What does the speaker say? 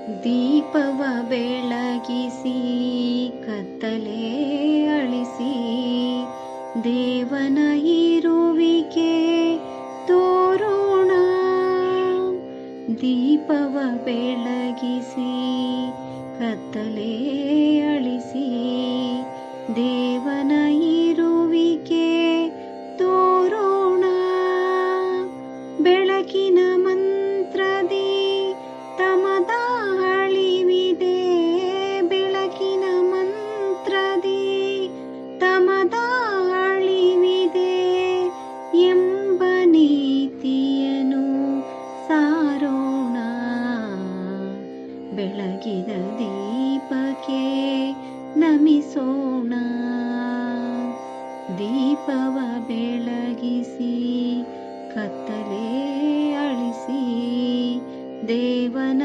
ದೀಪವ ಬೆಳಗಿಸಿ ಕತ್ತಲೆ ಅಳಿಸಿ ದೇವನ ಇರುವಿಕೆ ತೋರೋಣ. ದೀಪವ ಬೆಳಗಿಸಿ ಕತ್ತಲೆ ಅಳಿಸಿ ದೇವನ ಇರುವಿಕೆ ತೋರೋಣ. ಬೆಳಕಿನ ಮಂತ್ರದಿ ತಮದ ಅಳಿವಿದೆ, ಬೆಳಕಿನ ಮಂತ್ರದಿ ತಮದ ಅಳಿವಿದೆ ಎಂಬ ನೀತಿಯನ್ನು ಸಾರೋಣ. ಬೆಳಗಿದ ದೀಪಕ್ಕೆ ನಮಿಸೋಣ. ದೀಪವ ಬೆಳಗಿಸಿ ಕತ್ತಲೆ ಅಳಿಸಿ ದೇವನ